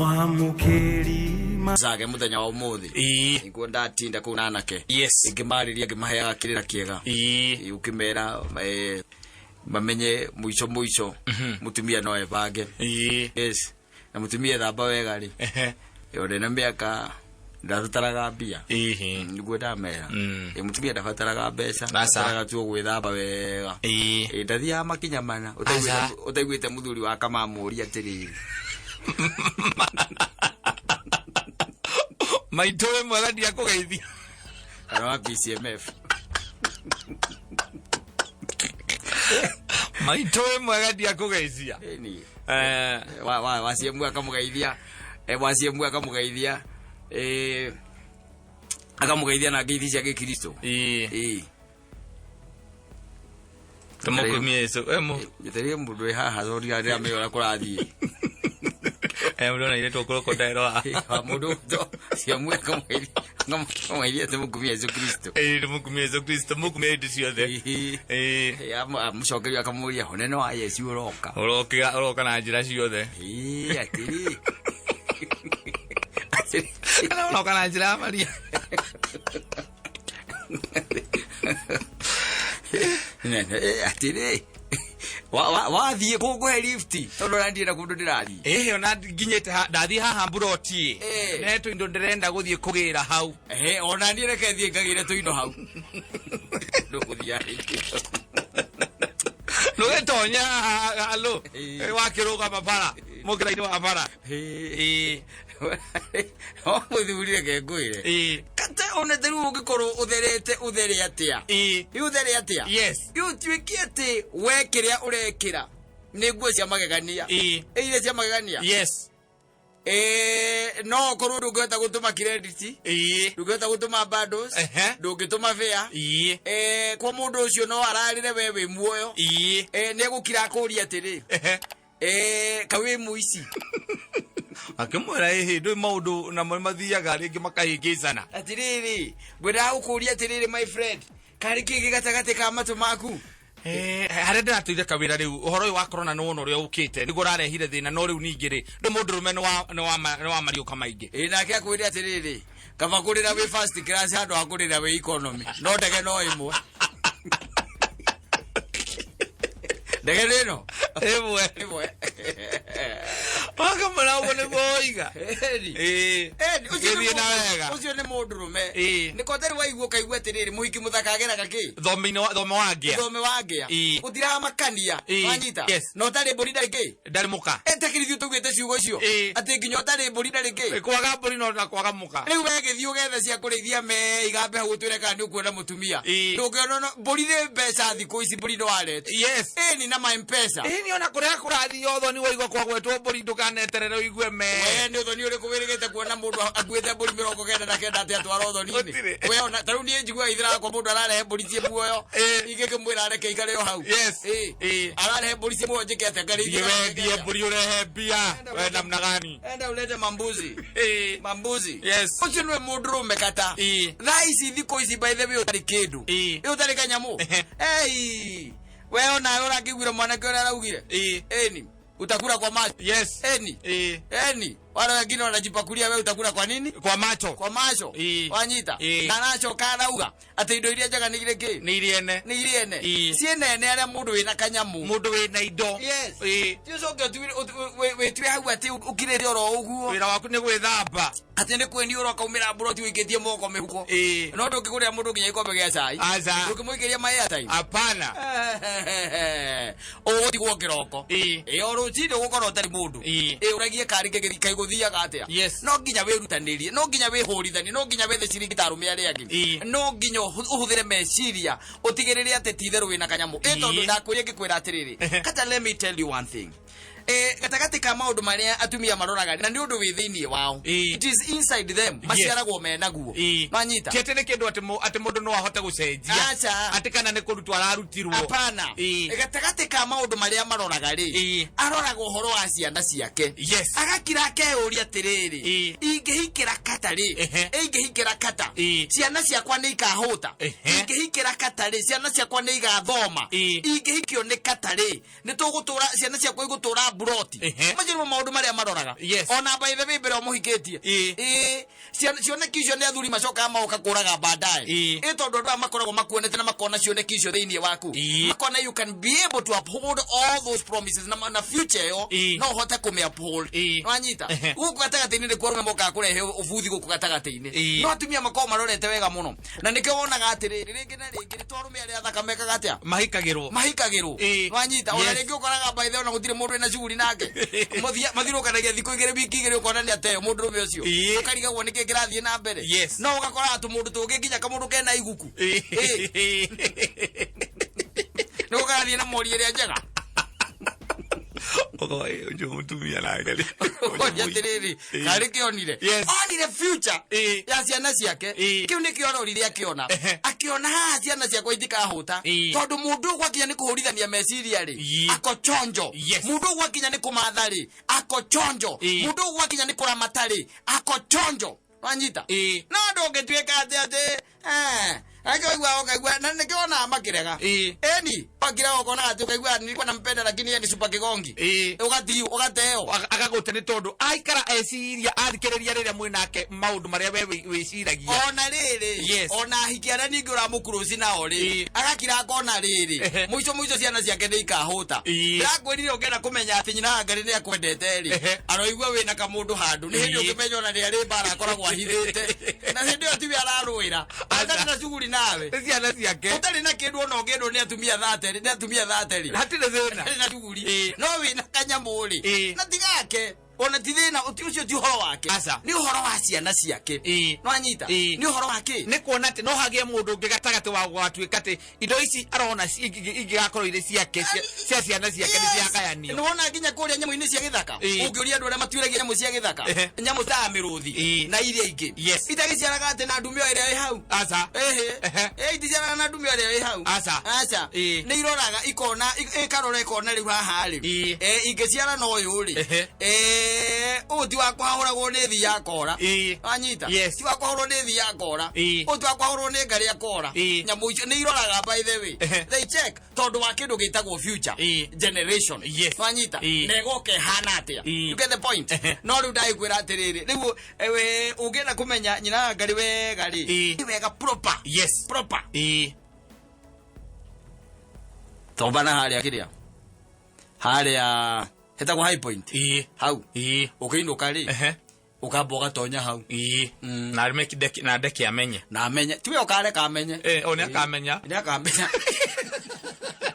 Mwamukeri Zage muthenya wa umuthi niguo ndatinda ku nanake ingimariria ngimahea kirira kiega ukimera mamenye muico mutumia no ebange yes na mutumia thamba wega ri yore na miaka ndarutaraga mbia niguo ndamera mutumia ndabataraga mbeca ndaraga tu gwithamba wega ndathia makinya mana utaiguite muthuri wa kamamuria atiriri Maitoe mwega ndia kugeithia ara PCMF Maitoe mwega ndia kugeithia wasiemwe akamugeithia wasiemwe akamugeithia na ngeithi cia Gikristo tumukumie Yesu giterie mundu haha zori aria meora kurathie Mwana ile to crocodile mundu siamwe akamugeithia tumukumie Yesu Kristo tumukumie Yesu Kristo mukumie ndi ciothe mucokeria akamuria honene wa Yesu uroka na njira ciothe atiri kana uroka na njira Maria atiri wathie kuguhe lifti tondu randienda kundu ndirathie ona nginyete ndathie haha mburoti neto indo ndirenda guthie kugira hau ona ndire kethie ngagire tu indo hau nduguthia Nugetonya alo wakiruga mabara mukiraini wa bara muthurire ngengwire kate one theru ungikoro uthere atia uthere atia utwiki ati wekiria urekira niguo cia magegania ile cia magegania no korwo ndungeta gutuma credit ndungeta gutuma bundles ndungituma fare kwa mundu ucio no ararire wewe muoyo ne gukira kuria atiri kawe muici akimwera ndo maundu na mathiaga ringi makahingicana atiriri gwenda gukuria atiriri my friend kari kingi gatagate ka matu maku hare ndatuire kawira riu uhoro wa corona no uria ukite nigo rarehire thina no riu ningiri ndo mundu rume no wa mariuka maingi nake akwire atiriri kaba kurira we first class handu akurira we economy no ndege no imwe ndege rino imwe wakamara ugo ni boiga ucio ni mundu rume ni kotheri waigua kaigua atiriri muhiki muthakagera gaki thome wangia utira makania wanyita no tari mburi ndariki ndari muka etekirithio tugite ciugo icio ati nginya tari mburi ndariki kwaga mburi no na kwaga muka riu wegithio getha cia kurithia me igambe gutwire kana ni ukuona mutumia ndungiona mburi ni mbeca thiku ici mburi no aret ni na ma mpesa ni ona kuria kurathi otho ni waigua kwagwetwo mburi ndukaneterere uigue me we ni uthoni uri kuwirigite kuona mundu akwite mburi 99 ati atwara uthoni we ona taru ni njigua ithira kwa mundu ararehe mburi cie muoyo ingikimwira areke ikare yo hau ararehe mburi cie muoyo njike atekarithie wendie mburi urehe mbia we namna gani enda ulete mambuzi ucio nwe mundu rume kata thaa ici thiko ici by the way utari kindu utari kanyamu we ona urangigwira mwanake ura araugire ni utakula kwa macho eni wala wengine wanajipakulia wewe utakula kwa nini kwa macho wanyita na nacho karauga ati indo iria njaga nigire ki ni iriene cienene aria mundu wina kanyamu mundu wina indo tiucoke we twi hau ati ukirire oro uguo wira waku ni gwithamba ati ni kweni oro kaumira buroti wikitie moko mihuko no ndungigurira mundu nginya ikombe gia cai ndukimuikiria mai atai hapana o tigwo kiroko oro chinde gukora utari mundu uragie kari kegirika guthiaga atia no nginya wirutanirie no nginya wihurithani no nginya wethe ciringi tarume aria angi no nginya uhuthire meciria utigirire ati titheru wina kanyamu tondu ndakwiria ngikwira atiriri kata let me tell you one thing gatagati ka maundu maria atumia maroraga na ni undu wi thiini wao it is inside them maciaragwo menaguo manyita tietene kindu ati mundu no ahote gucenjia ati kana ni kurutwa ararutirwo hapana gatagati ka maundu maria maroraga ri aroraga uhoro wa ciana ciake agakira keuria atiriri ingihikira kata ri ingihikira kata ciana ciakwa ni ikahuta ingihikira kata ri ciana ciakwa ni igathoma ingihikio ni kata ri ni tugutura ciana ciakwa igutura buroti majirimo maundu maria maroraga ona by the way bero muhiketie cioneki icio ni athuri macoka maoka kuraga baadaye tondu andu makoragwo makuonete na makona cioneki icio thiini waku makona you can be able to uphold all those promises na future yo no hote kume uphold wanyita guku gatagati-ini ni kwarume moka kurehe ubuthi guku gatagati-ini no atumia makoma marorete wega muno na nikio wonaga atiriri ringi na ringi ni twarume aria thakame kagatia mahikagirwo wanyita ona ringi ukoraga by the way ona gutire mundu ena shughuli nake mathirukanagia thikũ igĩrĩ wiki igĩrĩ ukona ni ateo mundu rume ucio ukarigagwo niki kirathie na mbere no ugakora atu mundu tungi nginya kamundu kena iguku no ukathie na mori iria njega ogoe ujo mutumia nagari yatiriri kari kionire onire future ya ciana ciake kiu ni kiororire akiona ha ciana ciakwa itikahuta tondu mundu gwakinya ni kuhurithania meciria ri ako chonjo mundu gwakinya ni kumatha ri ako chonjo mundu gwakinya ni kuramata ri ako chonjo wanyita no ndungituika ate akaigua okaigua na nikiona makirega eni pakira ukona ati ukaigua nilikuwa nampenda lakini yeye ni super kigongi ugateo akagute ni tondu aikara eciria athikiriria riria mwinake maundu maria we wiciragia ona riri ona hikiara ningi uramukuruci nao ri agakira kona riri muico ciana ciake ni ikahuta ndakwirire ungena kumenya ati nyina ngari ni akwendete ri aroigua wina kamundu handu ni hindi ukimenya ona ri ari bara akoragwo ahithite na hindi yo tibi araruira atari na shughuli nawe ciana ciake utari na kindu ona ungendwo ni atumia 30 hatire thina na shughuli no wina kanyamuri na tigake ona tithina ucio ti uhoro wake ni uhoro wa ciana ciake no anyita ni uhoro wake ni kuona ati no hagie mundu ungi gatagati wa gwatuika ati indo ici arona ingigakorwo ire ciake cia ciana ciake ni ciagayanio no ona nginya kuria nyamu-ini cia githaka ungiuria andu aria matuiragia nyamu cia githaka nyamu ta miruthi na iria ingi itagiciaraga ati na ndumio iria ĩ hau iticiaraga na ndumio iria ĩ hau ni iroraga ikona ikarora ikona riu haha ri ingiciara no uyu ri uti wa kwahuragwo ni thi yakora anyita ti wa kwahurwo ni thi yakora uti wa kwahurwo ni ngari yakora nyamu icio ni iroraga by the way they check tondu wa kindu gitagwo future generation anyita negoke hana atia you get the point no riu ndaikwira atiriri riu ungena kumenya nyina ngari wega ri ni wega proper proper tombana haria kiria haria hetagwo high point hau ukiinuka ri ukamba ugatonya hau na remeki deki na deki amenye tiwe ukareka amenye oni akamenya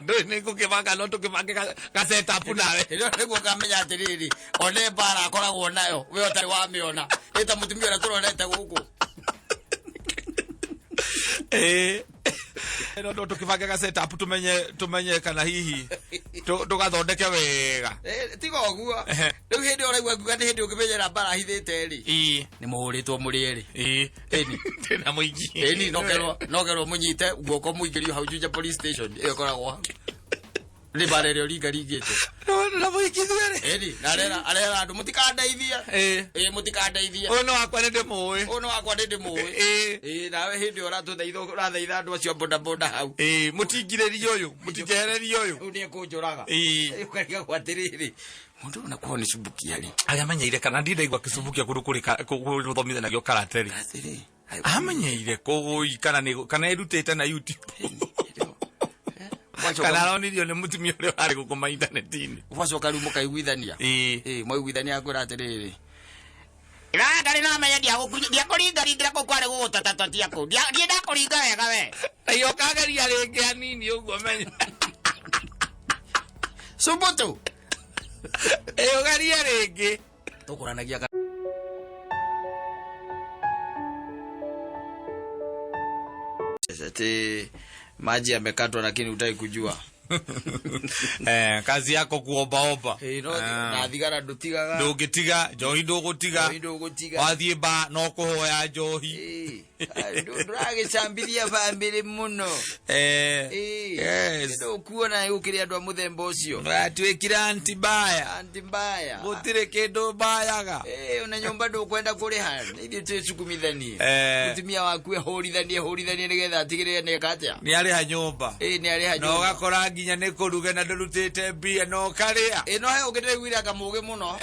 ndo ni kukivanga no tukivanga ka setup nawe ndio niguo ukamenya atiriri one bara akoragwo nayo we utari wa miona eta mutumia ura turonete guku ndo tukivanga ka setup tumenye kana hihi tugathondeke wega tiga oguo riu hindi uraigua nguga ni hindi ukimenyera bara hithite ri ni muhuritwo muri eri eni tena muingi eni nogerwo munyite guoko muingirio hau Juja police station iyo koragwo ni bara rio ringite na muingi thwere eni arera andu mutikandeithia mutikandeithia ono wakwa ndi muwe nawe hindi uratuthaitha andu acio boda hau mutingiriria uyu mutijehereria uyu ni kunjuraga ukariga gwatiriri mundu na kuona subukia ri agamenyeire kana ndindaigwa kisubukia kundu kuthomithanagia karateri amenyeire kuguikana kana irutite na YouTube kana aronirio ni mutumia uri ari gukuma internetini ubacoka riu mukaiguithania mwaiguithania akwira atiriri irangari no menya ndiakuringaringira ko kwari gugutatatia ku ndienda kuringa wega we ayo kagaria ringi anini uguo menya subutu garia ringi tukuranagia ati maji yamekatwa lakini utai kujua kazi yako kuomba na thigara ndutigaga ndugitiga njohi ndugutiga wathie ba no kuhoya njohi Ndurage chambiria family muno. Yes. Ndo kuona ukiri andu muthemba ucio. Batwikira antibaya. Antibaya. Gutire kindu bayaga. Una nyumba ndo kwenda kuriha. Ithio tucukumithanie. Mutumia waku ehorithanie nigetha atigirire ne katia. Ni ari ha nyumba. Ni ari ha nyumba. No gakora nginya ne kuruge na ndurutite mbia no karia. No he ugire gwira kamuge muno.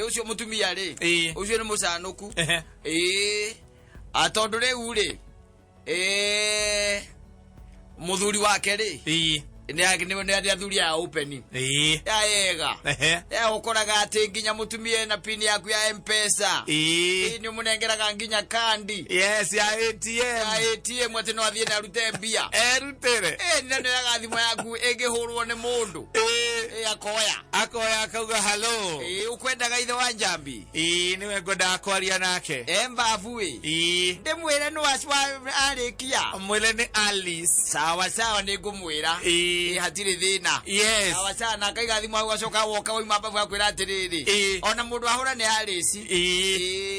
Ucio mutumia ri. Ucio ni mucanuku. Atondu riu ri. Muthuri wake ri. Ni athuri ya open. Ya yega. Ya ukoraga ati nginya mutumia na pin yaku ya M-Pesa. Ni munengeraga nginya kandi. Yes, ya ATM. Ya ATM ati no athie na rute mbia. Rutere. Ni nengeraga thimu yaku ingihurwo ni mundu. Akoya akauga hello. Ukwendaga ithe wa Njambi. Niwe ngwenda kwaria nake. Mbavu wi. Ndimwire no arikia. Mwile ni Alice. Sawa ni ngumwira. Hatire thina. Yes. Sawa sana kaiga thimu au acoka woka wi mbavu akwira atiriri. Ona mundu ahura ni Alice.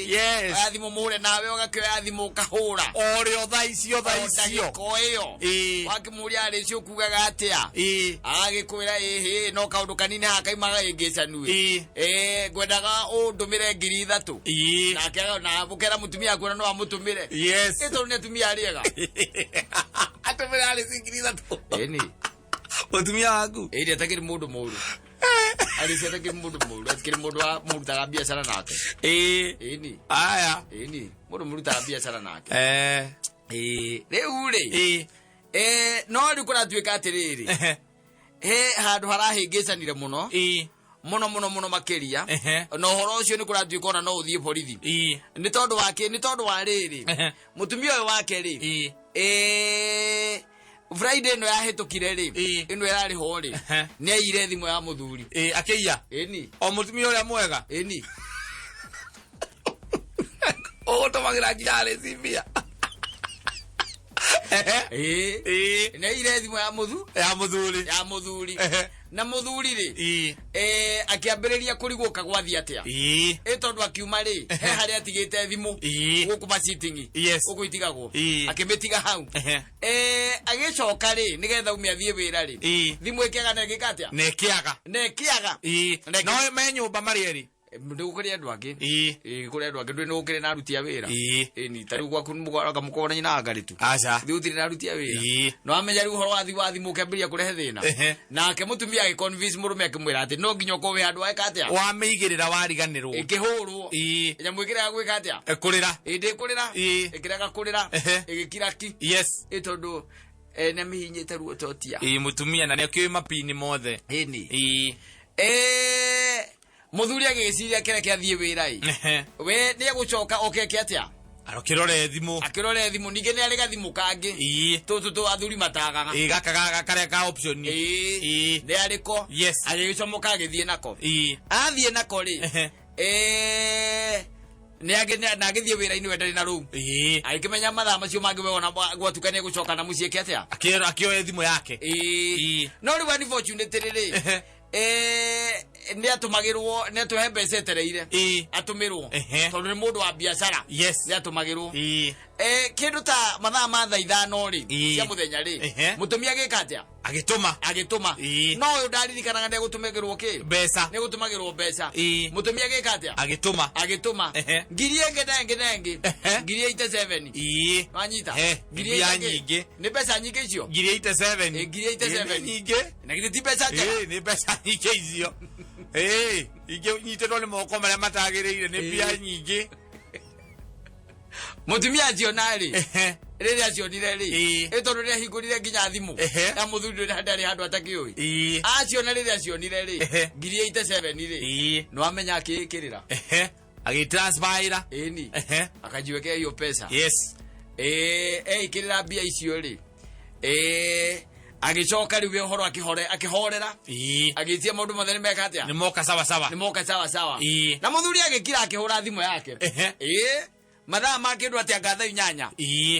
Yes. Thimu mure nawe ugakioya thimu kahura. Orio thaicio. Koyo. Wakimuria Alice ukugaga atia. Agikwira no kaundu kanini hakaimaga ingicanu. Ngwendaga undumire 3,000. Na kega na bukera mutumia kwira no amutumire. Yes. Ito ni atumia ariega. Atumire Alice 3,000. Mutumia waku atakiri mundu muru. Alice atakiri mundu muru. Atakiri mundu wa murutaga biashara nake. Aya. Mundu murutaga biashara nake. Riu ri. No ri kuratwika atiriri. Handu harahingicanire muno. Muno makiria. No horo ucio ni kuratwika ona no uthie borithi. Ni tondu wa riri. Mutumia uyu wake ri. Friday no yahetukire ri. Ino yarari ho ri. Ni aire thimu ya muthuri. Akiya. O mutumia uria mwega. Tomagira nginya recibia. Na ire thimu ya muthuri. Na muthuri ri. Akiambiriria kuriguka gwathi atia. Tondu akiuma ri. Hari atigite thimu. Guku sitting. Guku itigagwo. Akimetiga hau. Agicoka ri nigetha umia thie wira ri. Thimu ikiaga na gikatia. Nekiaga. No me nyumba marieri. Ndu kuria andu angi kuria andu angi ndu no ukire na aruti a wira ni tari gwaku mugwaraga mukona nyina ngaritu ndi utire na aruti a wira no amenya ru horo wa thimu kambiria kurehe thina nake mutumia agi convince murume akimwira ati no nginyo ko we andu aika atia wa meigirira wariganirwo ikihurwo nyamwikira gwika atia kurira ndi kurira ikiraga kurira igikiraki tondu na mihinyite ruo totia mutumia na nekio mapini mothe muthuri agiciria kire kiathie wira we ni gucoka okeke atia akirore thimu ninge ni ari gathimu kangi tu athuri matagaga gaka kare ka option ni ariko agicomoka agithie nako athie nako ri ni agithie wira ini wendari na ru aikimenya mathaa macio mangi we ona gwatukania gucoka na mucie kiatia akioe thimu yake no ri wani fortunate ri ni atumagirwo ni atuhe mbeca etereire atumirwo tondu ni mundu wa biashara ni atumagirwo kindu ta mathaa ma thaa 5 ri cia muthenya ri mutumia gika atia agituma no uyu ndaririkanaga ndi gutumagirwo ki mbeca ni gutumagirwo mbeca mutumia gika atia agituma 87 wanyita nyingi ni mbeca nyingi icio 87 nyingi na githiti mbeca ni mbeca nyingi icio ige nyitetwo ni moko maria matagiriire ni bia nyingi mutumia cionari riria cionire ri tondu riria hingurire nginya thimu ya muthuri ndari handu atakiui aciona riria cionire ri 87 ri no amenya akikirira agitransfera akajiwekea hiyo pesa ikirira bia icio ri agicoka riu horo akihorera agitia maundu mothe nimeka atia ni moka sawa na muthuri agikira akihura thimu yake mathaa ma kindu atia ngatha inyanya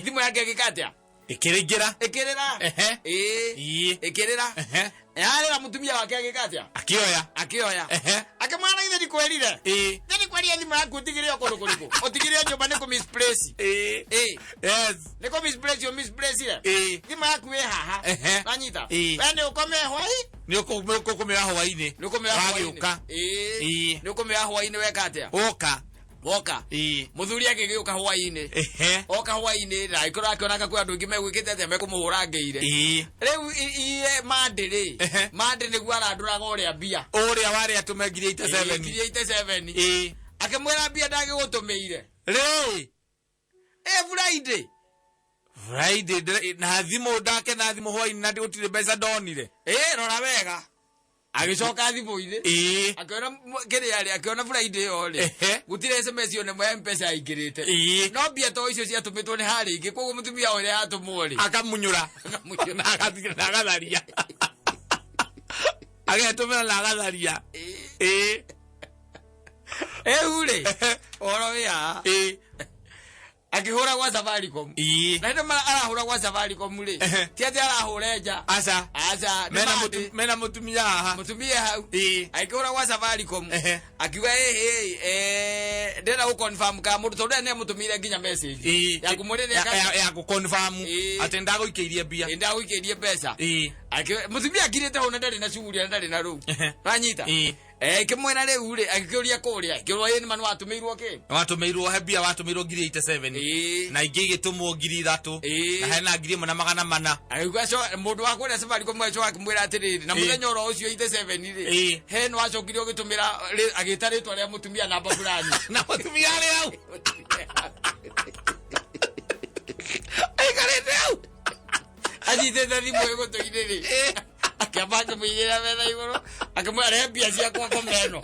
thimu yake agikatia ikirira yarira mutumia wake agikatia akioya akimwana ithe ndikwirire kwaria thima yaku utigire okoro kuriku utigire nyumba niko misplace yes niko misplace misplace thima yaku we haha anyita wene ukome hwai ni ukome hwaini ni ukome hwaini ni ukome hwaini weka atia woka muthuri agigiuka hwaini oka hwaini na ikora akionaka kwa andu ngime gwikite atia mekumuhura ngeire riu mande ni gwa aranduraga uria bia uria wari atumengire 87 akemwera bia ndagigutumeire ri Friday na thimu ndake na thimu hwaini na ndutire mbeca ndonire rora wega agicoka thimu-ini akiona kiri ari akiona Friday ori gutire SMS one mwe M-Pesa aingirite no bia to icio ciatumitwo ni hari ingi koguo mutumia ore atumwo ri akamunyura na agathira na agatharia agetumira na agatharia ure oro ya akihura kwa Safaricom na ndio arahura kwa Safaricom ri ti ati arahura nja aca mena mutumia haha akihura kwa Safaricom akiwa ndenda ku confirm ka mundu tondu ne mutumire nginya message ya kumurire ya ku confirm ati ndaguikeirie bia ndaguikeirie pesa mutumia akirite hona ndari na shughuli ndari na ru ranyita kimwena riu ri akiuria kuria kirwa yeni manu watumirwo ki watumirwo hebia watumirwo ngiri 87 na ingi gitumwo ngiri 3 na hena ngiri 400 aigwaco mundu wa kuria Safaricom mweco akimwira atiriri na muthenya oro ucio 87 ri heno acokire ugitumira agita ritwa ria mutumia namba fulani na mutumia ri au aikarete au ajitete thimu igutuire ri akabanga mwira wetha iguru akamwara bia cia kwa komeno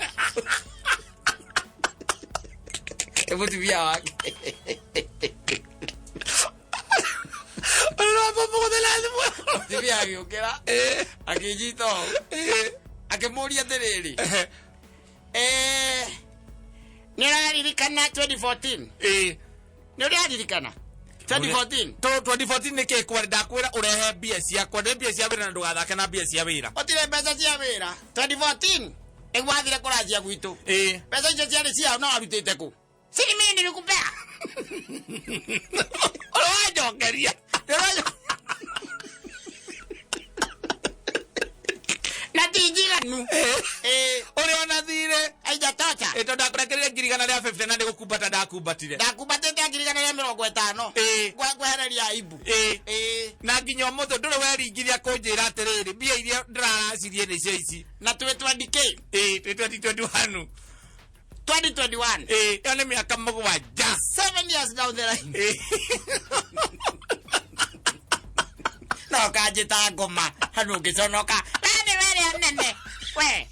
mutumia wake no popo de la mutumia agiukira akijito akimuria atiriri niraririkana 2014 niraririkana 2014 nike kwa ndakwira urehe bia cia kwa bia cia wira na ndugathake na bia cia wira otire mbeca cia wira 2014 egwathire kurajia gwitu mbeca icio ciari cia no arutite ku siri mimi nilikupea orojokeria natijiganu uri ona thire aijatocha eto ndakurekeria ngirigana ria 50 na ndigukumbata ndakumbatite ngirigana ria 50 gwehereria aibu na nginya omutho nduri weringithia kunjira atiriri mbia iria ndiraracirie ni cio ici na 20k 2021 yo ni miaka mugwanja 7 years down the line no kajita ngoma hanu giconoka nene we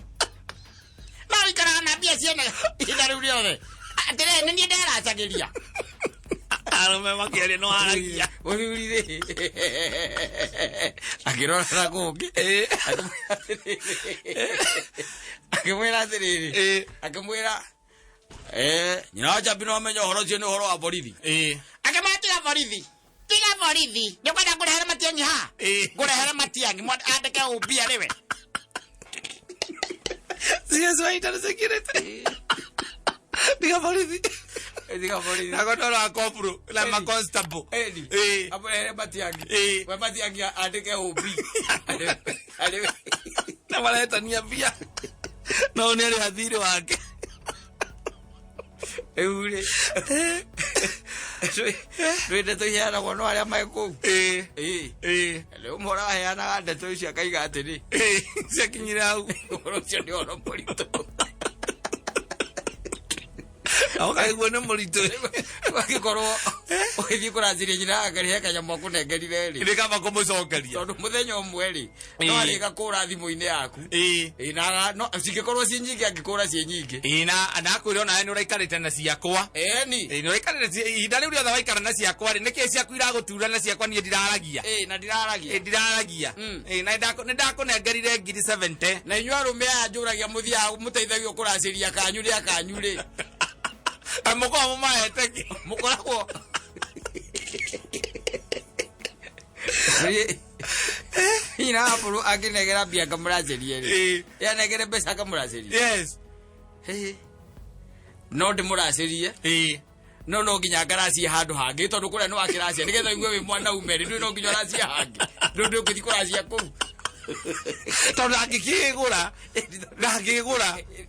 no ikara na bia ciana idari urione atire ni ndera chagiria arume makere no aragia urire agirora na kungi akimwira atiriri akimwira nyina jabino amenyo horo cio ni horo wa borithi akimatira borithi tiga borithi ndikwenda kurehera matiangi ha kurehera matiangi andike ubia riwe Sio waita security. Diga borithi. Nagotora akopro la ma constable. Apo matiangi. We matiangi andike ubi. Ale. Na wala tania bia. No ni ali hadhiri wake. Eure. Rwende to yana wono aria maiko. Leo mora yana ande to cia kaiga atiri. Cia kinyira au. Oro cio ni oro polito. Auka igone molito. Wakikorwo ugithi kuraziria nyina agari heka nyamwa kunengerire ri. Ndika makomucokeria. Tondu muthenya umwe ri. No ari gakura thimu-ini yaku. Na no cikikorwo ci nyingi angikura ci nyingi. Na kwira ona ni uraikarite na ciakwa. Ni. Ni uraikarite ihinda riu riothe waikara na ciakwa ri niki ciaku iragutura na ciakwa ni ndiraragia. Na ndiraragia. Ndiraragia. Na ndakunengerire ngiri 70. Na inyu arume ajuragia muthia muteithagio kuraciria kanyu ri akanyu ri. Amoko amahete mukoragwo ina apuru akinegera bia kamuracirie ri ya negere pesa kamuracirie yes no ndimuracirie no nginya ngaracie handu hangi tondu kuria no akiracia nigetha igwe wi mwana umeri ndu no nginya racia hangi ndu ngithi kuracia kuu tondu angigura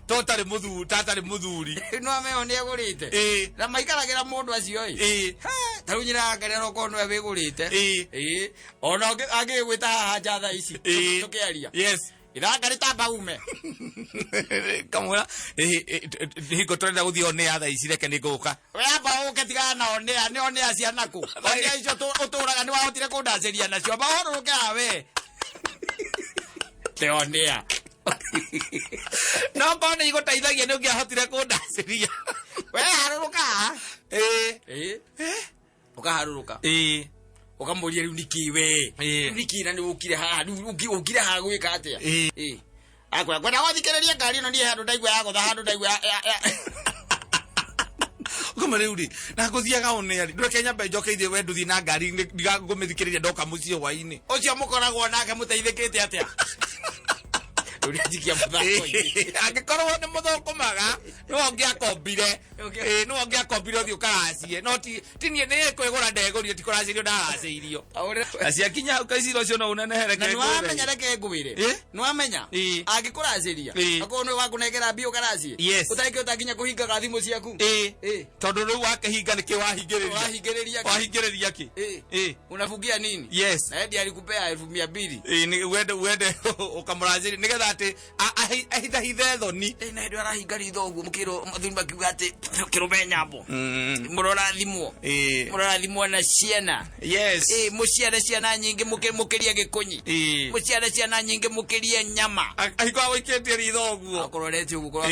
totari muthuri no ameo ni agurite na maikaragira mundu acio taru nyira ngare no kono wigurite ona agigwita haja tha ici tukiaria iraga ritamba ume kamura hingo turenda guthii onea tha ici reke niguka wamba uke tigana na onea ni onea cia naku onea icio uturaga ni wahotire kundaceria nacio bahoruke awe te onea no kona igutaithagia ni ungiahotire kundaceria we haruruka ukaharuruka ukamuria riu nikiwe nikira ni ukire haha ukire haha gwika atia akwa kwenda wathikiriria ngari no nie handu ndaigwa yagotha handu ndaigwa kuma riuri na nguthiaga oneri ndureke nyambe njoke ithie we nduthi na ngari ngumithikiriria ndoka mucie hwaini ucio mukoragwo nake muteithikite atia urijikia muthako angikorwo ni muthukumaga no ngiakombire no ngiakombire uthi ukaracie no tinie ni kwigura ndegurio ti kuracirio ndaraciirio aciakinya ukaiciro cio no unenehereke no amenya reke ngwire no amenya angikuraciria akorwo ni wakunengera mbio karacie utaike utakinya kuhinga thimu ciaku tondu riu wakihinga niki wahingiriria ki unafugia nini na edi alikupea 1200 ni wende ukamuraciri nigetha ati ahithe thoni na edi arahinga ritho uguo mukiro mathuni makiuga ati kirume nyambo murora thimo na ciana muciare ciana nyingi mukiria gikunyi muciare ciana nyingi mukiria nyama ahikwa wikitie ritho uguo akororete uguo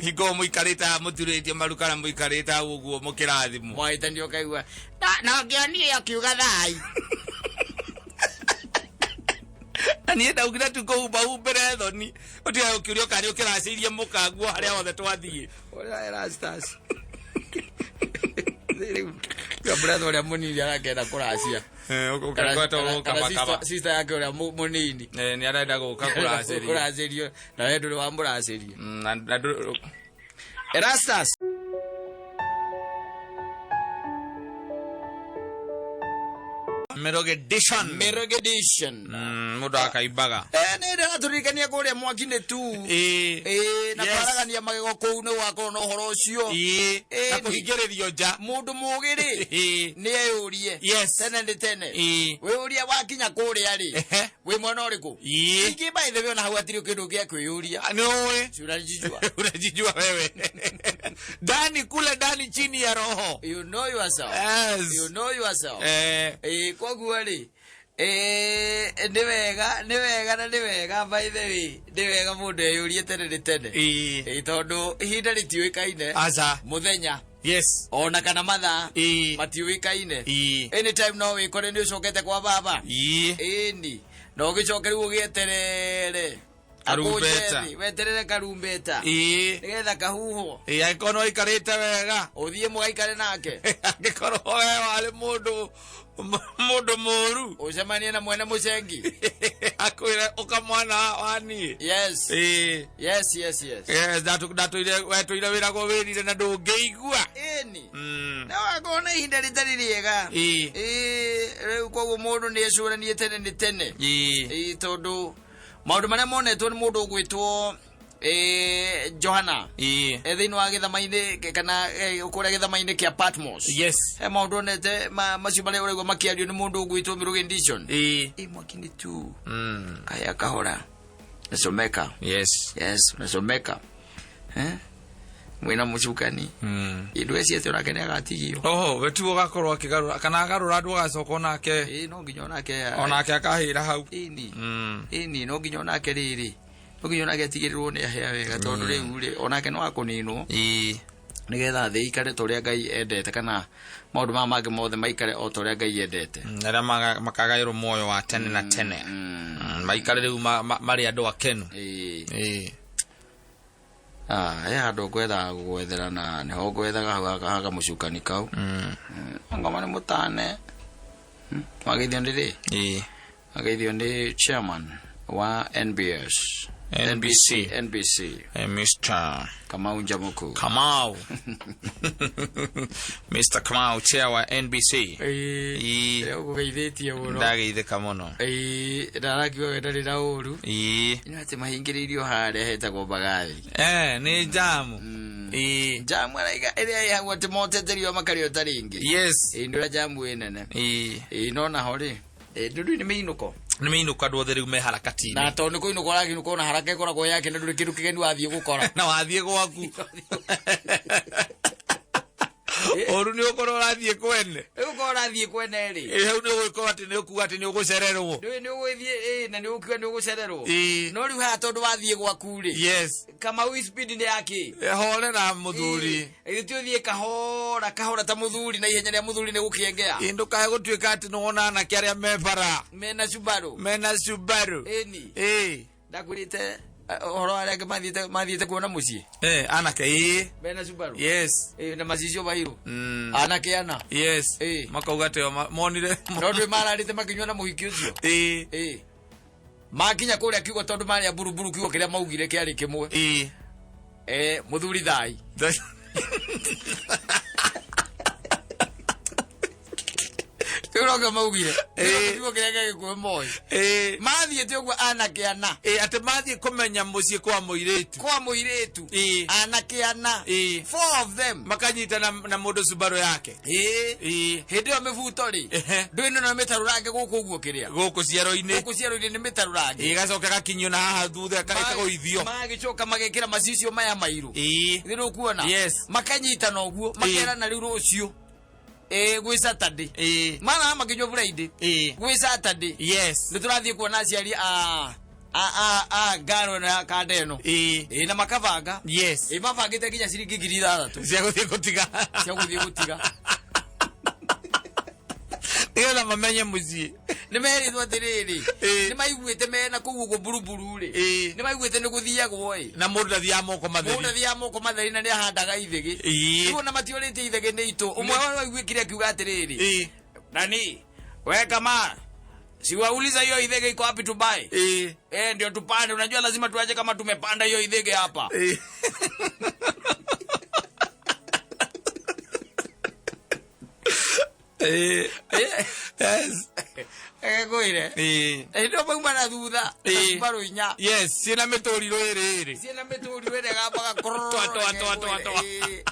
hingo muikarita muturitie marukana muikarita uguo mukirathimo mwaita ndio kaigua na ngiani akiuga thai ani ndaugira tu kuumba mbere thoni utia ukiurio kari ukiraciirie mukanguo haria wothe twathie ora rastas ya brother ora munini arakenda kuracia ukagota ukabakaba sister yake ora munini ni arenda guka kuracirio na wewe ndio wamburacirio rastas Merogedition muda akaibaga nenda turikania kuria mwakine tu na paragania magego kou ni wakorwo no horo ucio na kuhingiririo nja mundu mugiri ni eyurie tene we uria wakinya kuria ri we mwana uriku ingi by the way na hau atiri kindu gia kwiyuria no unajijua wewe ndani chini ya roho you know yourself koguo ri ni wega by the way ni wega mundu eyurie tene tondu ihinda ritiuikaine muthenya ona kana mathaa matiuikaine anytime no wikore ni ucokete kwa baba ni no gicoke riu gieterere karumbeta weterere karumbeta nigetha kahuho aikono ikarite wega uthie mugaikare nake angikorwo we wari mundu muru ucemanie na mwene mucengi akwire ukamwana wani yes ndatuire wetuire wira go wirire na ndungiigua na wagona ihinda ritari riega riu koguo mundu ni ecuranie tene tondu maundu maria monetwo ni mundu ugwitwo Johana thiini wa githama-ini kana kuria githama-ini kia Patmos maundu nete macio maria uregwa makiario ni mundu ugwitwo Merogedition mwakini tu kaya kahora nasomeka nasomeka mwina mucukani indu eci ete onake ni agatigio wetuo gakorwo akigarura kana agarura ndu agacoka nake no nginya onake akahira hau no nginya onake riri nginya onake atigirirwo ni ahea wega tondu riu ri onake no akuninwo nigetha thi ikare toria Ngai endete kana maundu ma mangi mothe maikare o toria Ngai endete aria makagairwo moyo wa tene na tene maikare riu mari andu akenu handu gwetha gwetherana niho gwethaga haga mucukani kau ngoma ni mutane magithio ndi chairman wa NBS NBC. Mr. Kamau Njamuku. Kamau. Mr. Kamau, chair wa NBC. Leo kugeithĩtie mũno. Ndageithĩka mũno. Ndarakiuga wetarĩ na ũru. Ino atĩ mahingĩrĩirio harĩa hetagwo Mbagathi. Nĩ jamu. Jamu araiga ĩrĩa ĩhagwo atĩ moteterio makarĩo ta rĩngĩ. Yes. Ndũra jamu ĩnene. Nona ho rĩ. Ndudu nĩ mĩinũko. Nĩ mĩinũko andũ othe rĩu me harakati-inĩ. Na to nĩ kũinũka ũrakinũka ona haraka ĩkoragwo yake na ndũrĩ kĩndũ kĩgeni wathiĩ gũkora. Na wathiĩ gwaku. Oru nĩ ũkorwo ũrathiĩ kwene. Ũkorwo ũrathiĩ kwene rĩ. Hau nĩ ũgũkorwo atĩ nĩ ũkuga atĩ nĩ ũgũcererwo. Nĩ ũgũthiĩ na nĩ ũkuga nĩ ũgũcererwo. No rĩu haha tondũ wathiĩ gwaku rĩ. Yes. Kamau speed nĩ yake. Horera mũthuri. Gĩtũthiĩ kahora ta mũthuri na ihenya rĩa mũthuri nĩ gũkĩengea. Ndũkae gũtuĩka atĩ nĩ wona anake arĩa me bara. Mena Subaru. Ndakwĩrĩte horo arĩa mathiĩte kuona mũciĩ. Anake mena Subaru. Yes. Na macicio bairũ. Anake ana. Yes. Makauga atĩ monire. No ndĩ mararĩte makinywa na mũhiki ũcio. Makinya kũrĩa kiugo tondũ marĩa buruburu kiugo kĩrĩa maugire kĩarĩ kĩmwe. Mũthuri thai. Kiugo maugire. Kiugo kĩrĩa gĩgĩkũe moi. Mathiĩte ũguo anake ana. Atĩ mathiĩ kũmenya mũciĩ kwa mũirĩtu. Kwa mũirĩtu. Anake ana. 4 of them. Makanyitana na mũndũ Subaru yake. Hĩndĩ ĩyo mĩbuto rĩ. Ndũĩ no mĩtarũrange gũkũ ũguo kĩrĩa. Gũkũ ciaro-inĩ nĩ mĩtarũrange. Gacoka gakinyio na haha thutha ĩkagũithio. Magĩcoka magekĩra macicio maya mairũ. Nĩ kuona. Makanyitana ũguo makerana rĩu rũciũ. Gwĩ Saturday. Mana makinywa Friday. Gwĩ Saturday. Yes. Nĩ tũrathiĩ kuona aciari ngano na kandeno. Na makabanga. Yes. Mabangĩte nginya ciringi 6,000. Cia gũthiĩ gũtiga. Nĩgetha mamenye mũciĩ. Nĩ merĩtwo atĩrĩrĩ. Nĩ maiguĩte mena kũu ũguo buruburu rĩ. Nĩ maiguĩte nĩ gũthiagwo na mũndũ ndathiaga moko matheri. Mũndũ ndathiaga moko matheri na nĩ ahandaga ithĩgĩ. Rĩu ona matiorĩtie ithĩgĩ nĩ itũ. Ũmwe wao aiguĩkire akiuga atĩrĩrĩ. Nani wewe kama siwauliza hiyo ithege iko wapi Dubai? Ndio tupande. Unajua lazima tuaje kama tumepanda hiyo ithege hapa. Yes. Goire. Ndio bangwa na thutha. Subaru inya. Yes, sina mĩtũrirũ ĩrĩ. Sina mĩtũrirũ ĩrĩ gabaga kororo. Twa.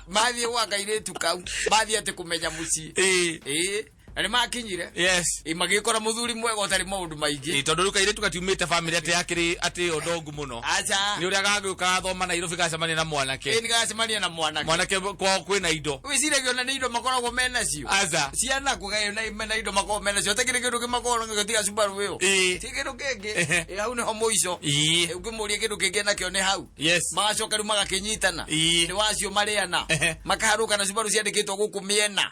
Mathiĩ gwa kairĩtu kau. Mathiĩ atĩ kũmenya mũciĩ. Na nĩ makinyire. Yes. Magĩkora mũthuri mwega ũtarĩ maũndũ maingĩ. Tondũ rĩu kairĩtu gatiumĩte family atĩ yakĩrĩ atĩ ũndongu mũno. Acha. Nĩ ũrĩa gagũka thoma Nairobi gacemania na mwanake. Nĩ gacemania na mwanake. Mwanake kwao kwĩna indo. Wĩciragia ona nĩ indo makoragwo mena cio. Acha. Ciana kũgayo na mena indo makoragwo mena cio. Takĩrĩ kĩndũ kĩmakoragwo gĩtiga Subaru ĩyo. Ti kĩndũ kĩngĩ. Hau nĩho mũico. Ũkĩmũria kĩndũ kĩngĩ nakĩo nĩ hau. Yes. Magacoka rĩu magakĩnyitana. Nĩ wacio marĩana. Makaharũka na Subaru ciandĩkĩtwo gũkũ mĩena.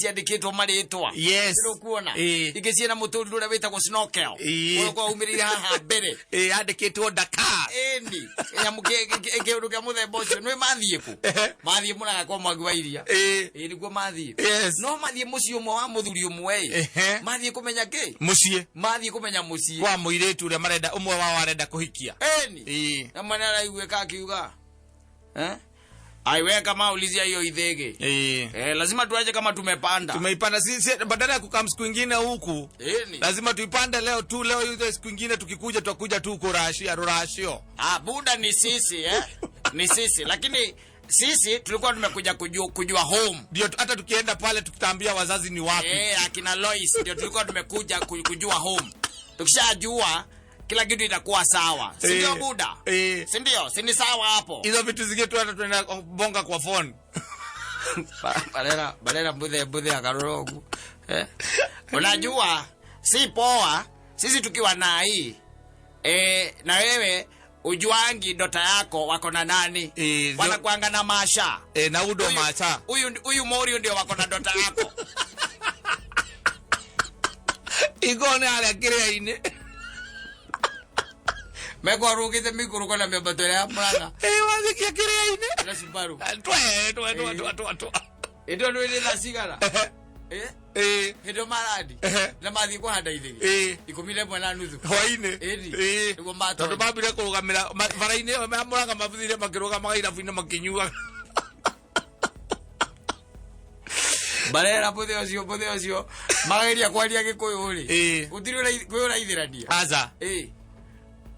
Ciandĩkĩtwo marĩtwa. Yes. Kuona ingĩ ciena mũtũrirũ ũrĩa wĩtagwo snorkel ũrĩa umĩrĩire haha mbere yandĩkĩtwo Dakar ni kĩũndũ kĩa mũthemba ũcio nĩ mathiĩ kũ mathiĩ mũragakwa mwangi wa iria nĩguo mathiĩ no mathiĩ mũciĩ ũmwe wa mũthuri ũmwe mathiĩ kũmenya kĩ mũciĩ mathiĩ kũmenya mũciĩ kwa mũirĩtu ũrĩa marenda ũmwe wao arenda kũhikia na mwana araiguĩka akiuga aiwe kama ulizia hiyo ithege. Lazima tuaje kama tumepanda. Tumeipanda sisi badala ya kukam siku nyingine huku. Lazima tuipande leo tu leo hiyo siku nyingine tukikuja tutakuja tu kurashio. Buda ni sisi ni sisi lakini sisi tulikuwa tumekuja kujua home. Ndio hata tukienda pale tukitambia wazazi ni wapi. Akina Lois ndio tulikuwa tumekuja kujua home. Tukishajua kila kitu itakuwa sawa. Si ndio Buda? Si ndio? Si ni sawa hapo. Hizo vitu zingine tu hata tunaenda bonga kwa phone. Balera mbudhe akarorogu. Unajua si poa sisi tukiwa na hii. Na wewe ujuangi dota yako wako na nani? Wanakuanga na Masha. Na Udo Masha. Huyu Morio ndio wako na dota yako. Igone ala kireine. Meko rugite mikuru kona mebatore amana. Wazikia kireine. Na Subaru. Twa. Ndio ndio la sigara. Hindo maradi. Na mathi kwa handa ithiri. 11:30. Hwaine. Niguo mato. Tondu mambire kurugamira baraine mamuraga mabuthire makiruga magairabu-ini makinyuaga. Barera puthe ocio magageria kwaria Gikuyu ri utiri kwira ithirania aza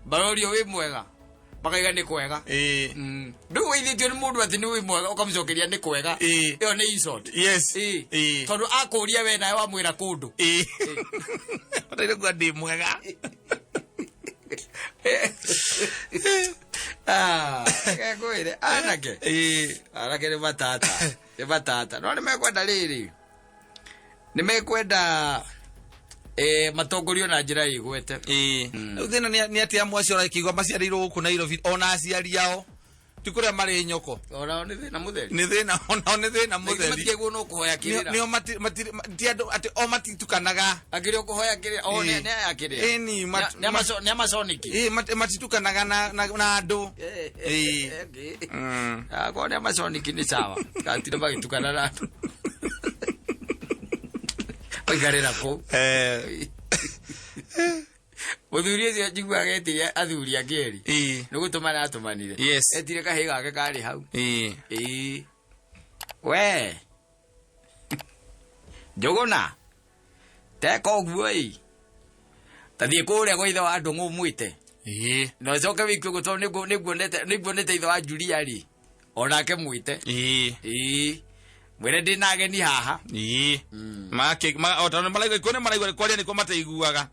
barorio wi mwega bakaiga ni kwega ndu withitio ni mundu ati ni wi mwega ukamcokeria ni kwega iyo ni insult yes tondu akuria we nawe wa mwira kundu ataire kwa ndi mwega kwire anake ni batata no nimekwenda riri nimekwenda matongorio na njira igwete thina ni ati amwe acio raikigwa maciarirwo guku Nairobi ona aciari ao tikuria mari nyoko ona ni thina mutheri ni thina ona ni thina mutheri matigego no kuhoya kirira nio ti andu ati o matitukanaga agirio kuhoya kirira o ne akirira ni amasoniki matitukanaga na andu kwa ni amasoniki ni sawa katira bagitukana na andu oigarira ko Muthuri ucio njigua agetirie athuri angeri ni gutumana atumanire etire kahi gake kari hau we Njuguna teko guo tathie kuria gwa ithe wa andu ngumwite no coke wikio guto niguonete ithe wa Julia ri onake mwite mwire ndina ageni haha otana malaiga ikone malaigwa kwaria niko mateiguaga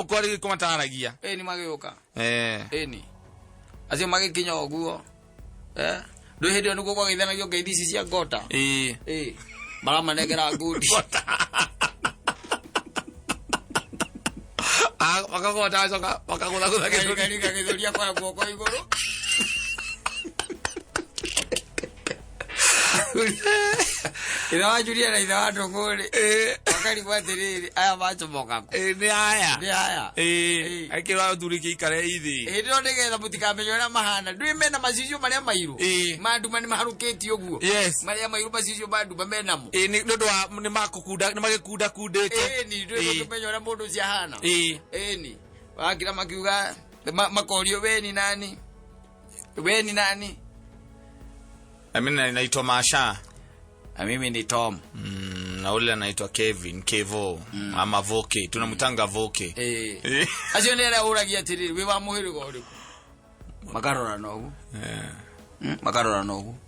kwaria niko mataragia ni magiuka ni acio magikinya oguo ndu hindio niguo kwa githanagio ngeithi cia ngota maramanengera ngudi wakagota acoka wakagutha githuria kwa guoko iguru ina wajuria na ina watu ngore wakali kwa tiriri aya macho mokaku ni aya akira thuriki ikare ithi ndio ndigeza mutikamenyora mahana ndui mena macicio maria mairu mandu mani maharuketi uguo maria mairu macicio mandu bamenamo ni ndu wa ni makukunda ni magikunda kundete ni ndio tumenyora mundu cia hana ni wakira makiuga makorio we ni nani mimi naitwa Masha. Mimi ni Tom. Na ule anaitwa Kevin, Kevo, ama Voke. Tunamutanga Voke. Acio nera uragia tiriri we wa muhirigo uriku. Makarora nogu. Makarora nogu.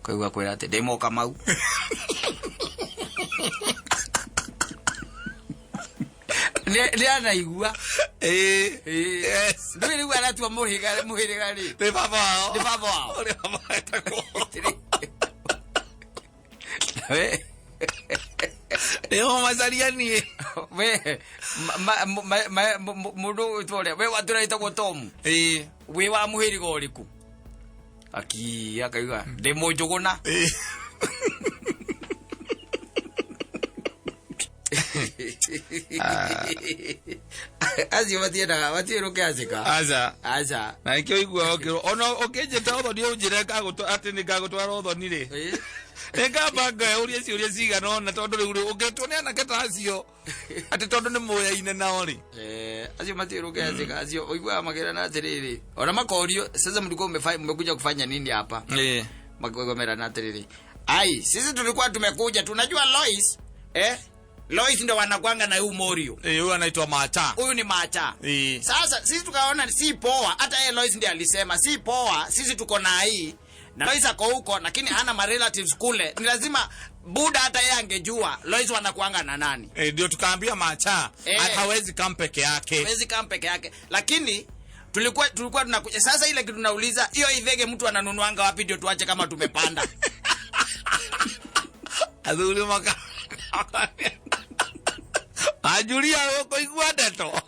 Kaigwa kwira ati demo Kamau. Ni anaigua ndu ni gwa tu muhiriga ri ni baba wao ni baba etako Leo mazaria ni we mundu tore we watura itagwo Tom we wa muhiriga uriku akaiga demo Njuguna Azio watiruke azika aza na ikio igua okiro ona okejeta othoni unjire kagutu ati ni ngagutwara othoni ri ngabanga uria ciga nona tondu riu ungetone na ketacio ati tondu ni muyaine nao ri azio matiruke azika azio oigwa magera na tiriri ona makorio sasa mlikuwa mmekuja kufanya nini hapa magomera na tiriri ai sisi tulikuwa tumekuja tunajua Lois Lois ndo wanakwanga na huyu Morio. Huyu anaitwa Macha. Huyu ni Macha. Sasa sisi tukaona si poa, hata yeye Lois ndiye alisema si poa, sisi tuko na hii. Na Lois ako huko lakini hana ma relatives kule. Ni lazima Buda hata yeye angejua Lois wanakuanga na nani. Ndio tukaambia Macha hawezi kama peke yake. Hawezi kama peke yake. Lakini tulikuwa tunakuja sasa ile kitu tunauliza hiyo ithege mtu ananunuanga wapi ndio tuache kama tumepanda. Adhuri maka Ajulia wako igwa deto